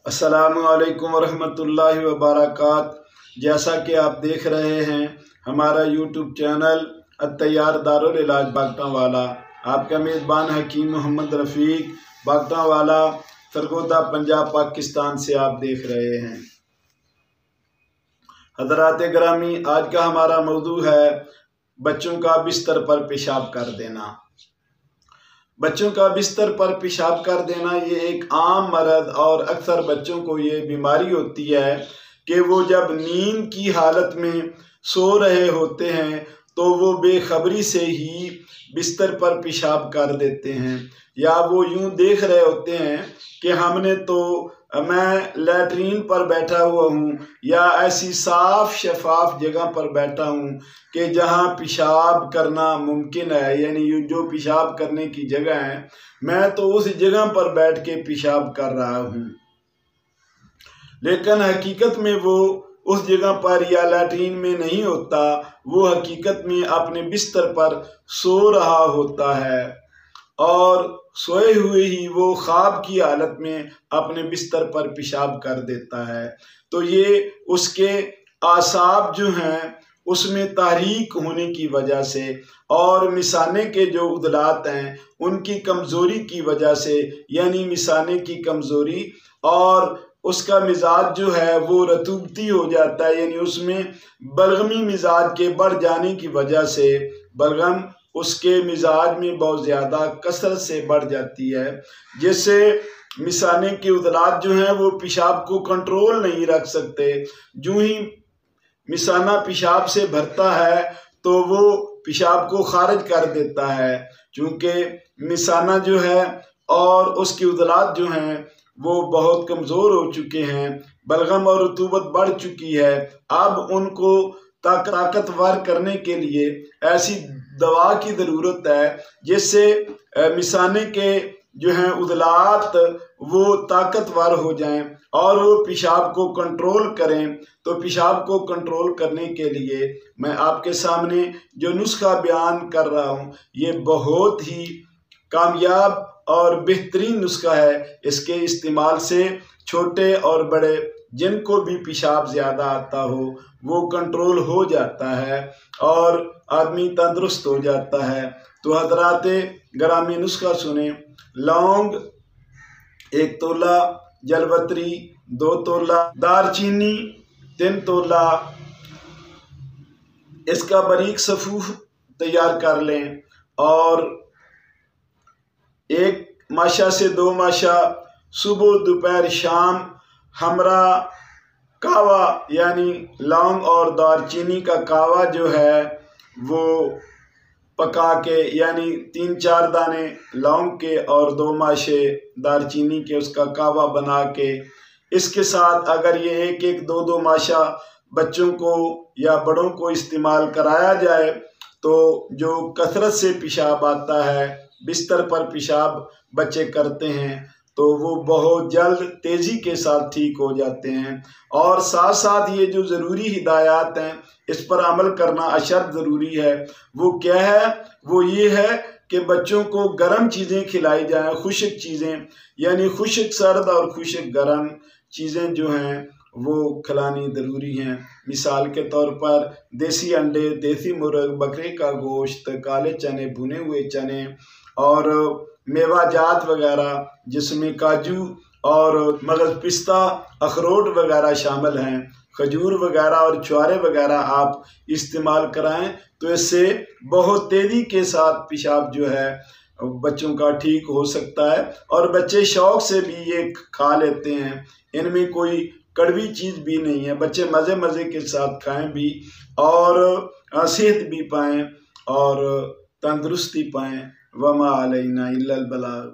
अस्सलामुअलैकुम वरहमतुल्लाहि वबरकात। जैसा कि आप देख रहे हैं हमारा यूट्यूब चैनल अत्तैयार दारुल इलाज बागटांवाला, आपका मेज़बान हकीम मोहम्मद रफ़ीक बागटांवाला, सरगोदा, पंजाब, पाकिस्तान से आप देख रहे हैं। हज़रात गिरामी, आज का हमारा मौजू है बच्चों का बिस्तर पर पेशाब कर देना। बच्चों का बिस्तर पर पेशाब कर देना ये एक आम मर्ज़ और अक्सर बच्चों को ये बीमारी होती है कि वो जब नींद की हालत में सो रहे होते हैं तो वो बेखबरी से ही बिस्तर पर पेशाब कर देते हैं, या वो यूं देख रहे होते हैं कि मैं लैट्रीन पर बैठा हुआ हूँ या ऐसी साफ शफाफ जगह पर बैठा हूँ कि जहाँ पेशाब करना मुमकिन है, यानी जो पेशाब करने की जगह है मैं तो उस जगह पर बैठ के पेशाब कर रहा हूँ। लेकिन हकीकत में वो उस जगह पर या लैट्रीन में नहीं होता, वो हकीकत में अपने बिस्तर पर सो रहा होता है और सोए हुए ही वो ख्वाब की हालत में अपने बिस्तर पर पेशाब कर देता है। तो ये उसके आसाब जो हैं उसमें तहरीक होने की वजह से और मिसाने के जो उदलात हैं उनकी कमज़ोरी की वजह से, यानी मिसाने की कमज़ोरी और उसका मिजाज जो है वो रतूबती हो जाता है, यानी उसमें बलगमी मिजाज के बढ़ जाने की वजह से बलगम उसके मिजाज में बहुत ज़्यादा कसरत से बढ़ जाती है, जिससे मिसाने के उदलात जो हैं वो पेशाब को कंट्रोल नहीं रख सकते। जो ही मिसाना पेशाब से भरता है तो वो पेशाब को खारिज कर देता है, क्योंकि मिसाना जो है और उसके उदलात जो हैं वो बहुत कमज़ोर हो चुके हैं, बलगम और रतूबत बढ़ चुकी है। अब उनको ताकतवर करने के लिए ऐसी दवा की ज़रूरत है जिससे मिसाने के जो हैं उदलात वो ताकतवर हो जाएं और वो पेशाब को कंट्रोल करें। तो पेशाब को कंट्रोल करने के लिए मैं आपके सामने जो नुस्खा बयान कर रहा हूँ ये बहुत ही कामयाब और बेहतरीन नुस्खा है। इसके इस्तेमाल से छोटे और बड़े जिनको भी पेशाब ज़्यादा आता हो वो कंट्रोल हो जाता है और आदमी तंदुरुस्त हो जाता है। तो हज़रात गिरामी नुस्खा सुने। लौंग 1 तोला, जलवत्री 2 तोला, दारचीनी 3 तोला, इसका बारीक सफ़ूफ तैयार कर लें और 1 माशा से 2 माशा सुबह दोपहर शाम हमरा कावा, यानी लौंग और दारचीनी का कावा जो है वो पका के, यानी 3-4 दाने लौंग के और 2 माशे दारचीनी के उसका कावा बना के, इसके साथ अगर ये 1-1, 2-2 माशा बच्चों को या बड़ों को इस्तेमाल कराया जाए तो जो कसरत से पेशाब आता है, बिस्तर पर पेशाब बच्चे करते हैं तो वो बहुत जल्द तेज़ी के साथ ठीक हो जाते हैं। और साथ साथ ये जो ज़रूरी हिदायत हैं इस पर अमल करना अशद ज़रूरी है। वो क्या है? वो ये है कि बच्चों को गर्म चीज़ें खिलाई जाएं, खुश्क चीज़ें, यानी खुश्क सर्द और खुश्क गर्म चीज़ें जो हैं वो खिलानी ज़रूरी हैं। मिसाल के तौर पर देसी अंडे, देसी मुर्ग, बकरे का गोश्त, काले चने, भुने हुए चने और मेवा जात वगैरह जिसमें काजू और मगज़, पिस्ता, अखरोट वगैरह शामिल हैं, खजूर वगैरह और छुआरे वगैरह आप इस्तेमाल कराएं तो इससे बहुत तेज़ी के साथ पेशाब जो है बच्चों का ठीक हो सकता है और बच्चे शौक़ से भी ये खा लेते हैं। इनमें कोई कड़वी चीज़ भी नहीं है, बच्चे मज़े मज़े के साथ खाएं भी और सेहत भी पाएँ और तंदुरुस्ती पाएँ। वमा अलैना इल्लल बलाग।